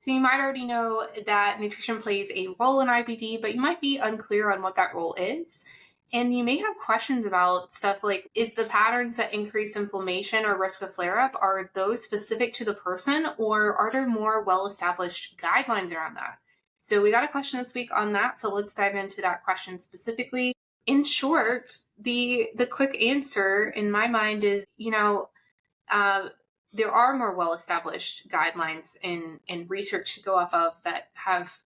So you might already know that nutrition plays a role in IBD, but you might be unclear on what that role is. And you may have questions about stuff like, is the patterns that increase inflammation or risk of flare-up, are those specific to the person, or are there more well-established guidelines around that? So we got a question this week on that. So let's dive into that question specifically. In short, the quick answer in my mind is, uh, there are more well-established guidelines in research to go off of that have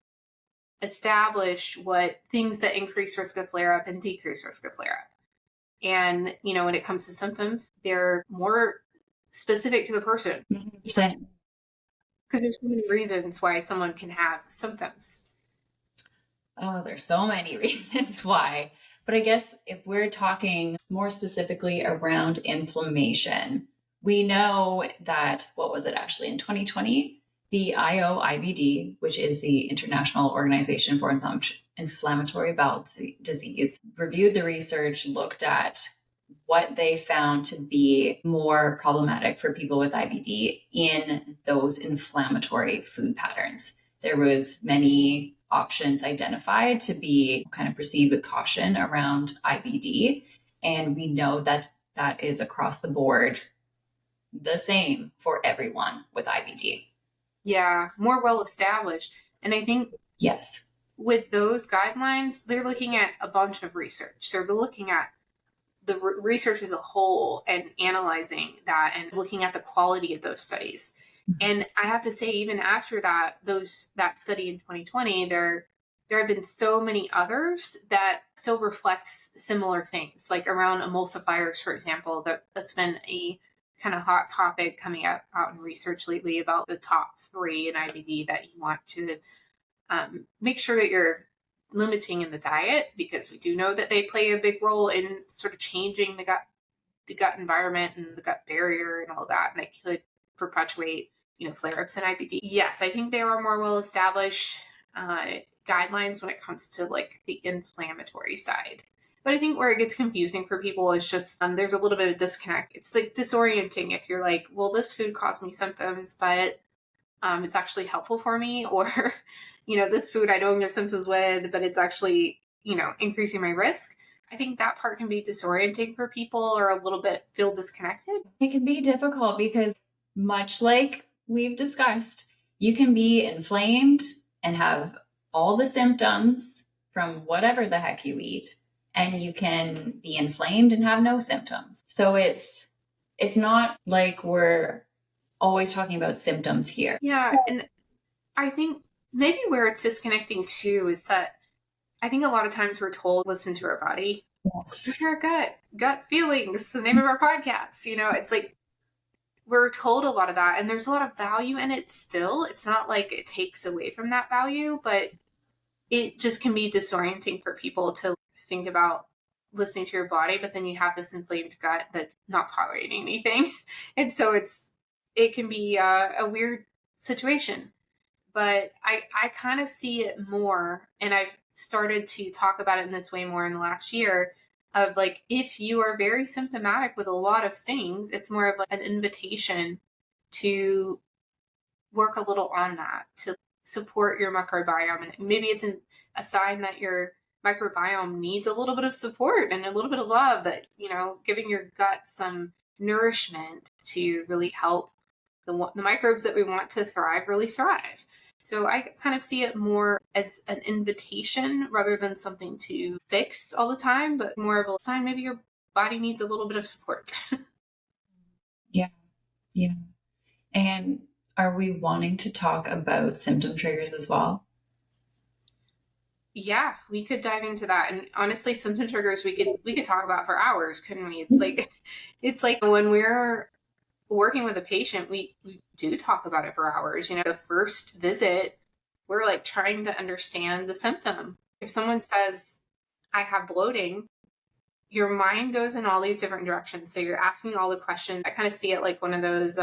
established what things that increase risk of flare-up and decrease risk of flare-up. And, when it comes to symptoms, they're more specific to the person. 100%. Because there's so many reasons why someone can have symptoms. Oh, there's so many reasons why. But I guess if we're talking more specifically around inflammation, we know that, what was it actually, in 2020, the IBD, which is the International Organization for Inflammatory Bowel Disease, reviewed the research, looked at what they found to be more problematic for people with IBD in those inflammatory food patterns. There was many options identified to be kind of proceed with caution around IBD. And we know that that is across the board the same for everyone with IBD. Yeah, more well established. And I think yes, with those guidelines, they're looking at a bunch of research. So they're looking at the research as a whole and analyzing that and looking at the quality of those studies. And I have to say, even after that study in 2020, there have been so many others that still reflects similar things, like around emulsifiers, for example. That's been a kind of hot topic coming out in research lately about the top 3 in IBD that you want to make sure that you're limiting in the diet, because we do know that they play a big role in sort of changing the gut environment and the gut barrier and all that, and they could perpetuate flare-ups in IBD. Yes, I think there are more well-established guidelines when it comes to like the inflammatory side. But I think where it gets confusing for people is just there's a little bit of disconnect. It's like disorienting if you're like, well, this food caused me symptoms, but it's actually helpful for me, or this food I don't get symptoms with, but it's actually increasing my risk. I think that part can be disorienting for people, or a little bit feel disconnected. It can be difficult because, much like we've discussed, you can be inflamed and have all the symptoms from whatever the heck you eat, and you can be inflamed and have no symptoms. So it's not like we're always talking about symptoms here. Yeah, and I think maybe where it's disconnecting too is that I think a lot of times we're told, listen to our body. Yes. Listen to our gut feelings, the name of our podcast. It's like we're told a lot of that, and there's a lot of value in it still. It's not like it takes away from that value, but it just can be disorienting for people to think about listening to your body, but then you have this inflamed gut that's not tolerating anything. And so it can be a weird situation. But I kind of see it more, and I've started to talk about it in this way more in the last year, of like, if you are very symptomatic with a lot of things, it's more of like an invitation to work a little on that, to support your microbiome. And maybe it's a sign that your microbiome needs a little bit of support and a little bit of love, that, giving your gut some nourishment to really help the microbes that we want to thrive really thrive. So I kind of see it more as an invitation rather than something to fix all the time, but more of a sign maybe your body needs a little bit of support. Yeah. And are we wanting to talk about symptom triggers as well? Yeah, we could dive into that. And honestly, symptom triggers we could talk about for hours, couldn't we? It's like when we're working with a patient, we do talk about it for hours. The first visit, we're like trying to understand the symptom. If someone says, I have bloating, your mind goes in all these different directions. So you're asking all the questions. I kind of see it like one of those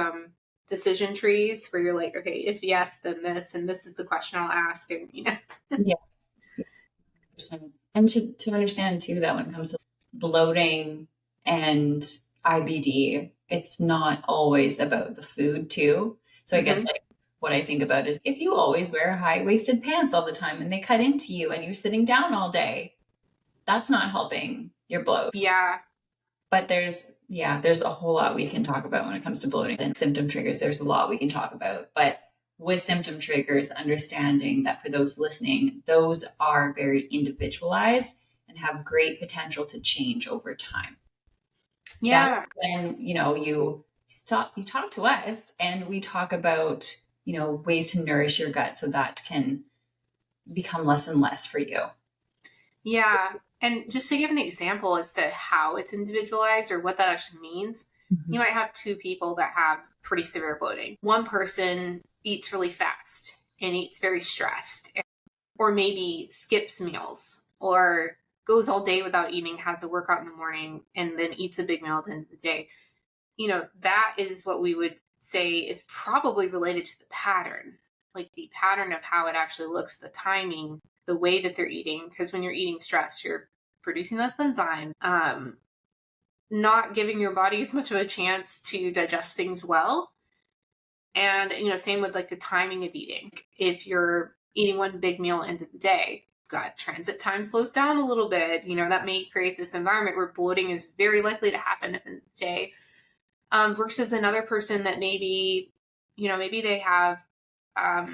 decision trees where you're like, okay, if yes, then this, and this is the question I'll ask. And, Yeah. And to understand too, that when it comes to bloating and IBD, it's not always about the food too. So I guess like what I think about is if you always wear high-waisted pants all the time and they cut into you and you're sitting down all day, that's not helping your bloat. Yeah. But there's a whole lot we can talk about when it comes to bloating and symptom triggers. There's a lot we can talk about. But with symptom triggers, understanding that for those listening, those are very individualized and have great potential to change over time. Yeah. That's when, you talk to us and we talk about, ways to nourish your gut so that can become less and less for you. Yeah. And just to give an example as to how it's individualized or what that actually means, you might have two people that have pretty severe bloating. One person eats really fast and eats very stressed, or maybe skips meals or goes all day without eating, has a workout in the morning, and then eats a big meal at the end of the day. That is what we would say is probably related to the pattern, like the pattern of how it actually looks, the timing, the way that they're eating. Because when you're eating stress, you're producing this enzyme, not giving your body as much of a chance to digest things well. And, same with like the timing of eating. If you're eating one big meal into the day, gut transit time slows down a little bit, that may create this environment where bloating is very likely to happen in the day. Versus another person that maybe they have a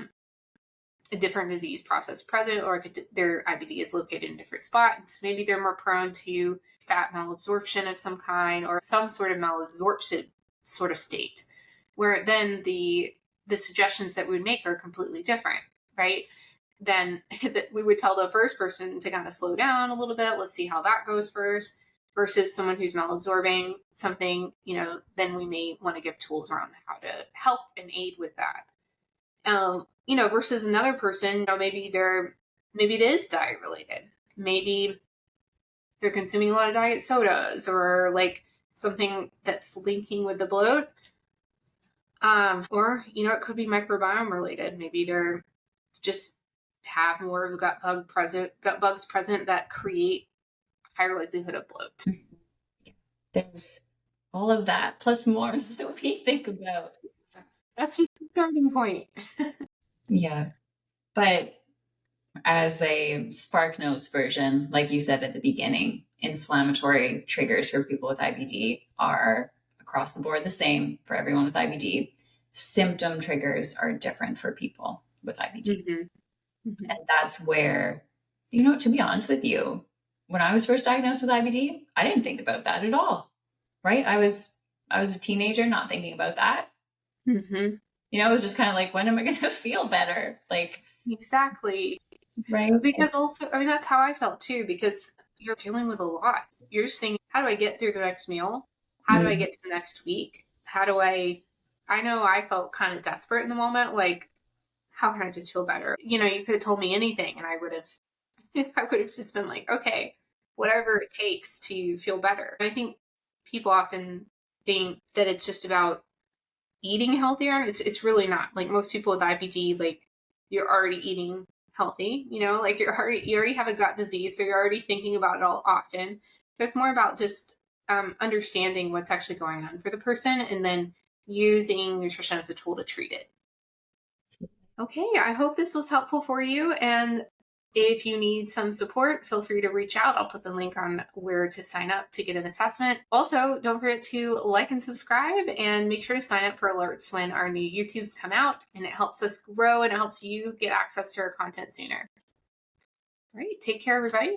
different disease process present, or their IBD is located in a different spot. And so maybe they're more prone to fat malabsorption of some kind or some sort of malabsorption sort of state, where then the suggestions that we would make are completely different, right? Then we would tell the first person to kind of slow down a little bit. Let's see how that goes first. Versus someone who's malabsorbing something, then we may want to give tools around how to help and aid with that. Versus another person, maybe it is diet related. Maybe they're consuming a lot of diet sodas or like something that's linking with the bloat. Or, it could be microbiome related. Maybe they're just have more of gut bugs present that create higher likelihood of bloat. There's all of that plus more that we think about. That's just a starting point. Yeah. But as a Spark Notes version, like you said at the beginning, inflammatory triggers for people with IBD are across the board the same for everyone with IBD. Symptom triggers are different for people with IBD. And that's where, to be honest with you, when I was first diagnosed with IBD, I didn't think about that at all, right? I was a teenager not thinking about that. It was just kind of like, when am I going to feel better? Like, exactly. Right. Because also, that's how I felt too, because you're dealing with a lot. You're just saying, how do I get through the next meal? How do I get to the next week? I know I felt kind of desperate in the moment. Like, how can I just feel better? You could have told me anything and I would have just been like, okay, whatever it takes to feel better. And I think people often think that it's just about eating healthier. It's really not. Like most people with IBD, like you're already eating healthy, like you already have a gut disease. So you're already thinking about it all often. But it's more about just understanding what's actually going on for the person and then using nutrition as a tool to treat it. Okay, I hope this was helpful for you. And if you need some support, feel free to reach out. I'll put the link on where to sign up to get an assessment. Also, don't forget to like and subscribe and make sure to sign up for alerts when our new YouTubes come out. And it helps us grow and it helps you get access to our content sooner. All right, take care, everybody.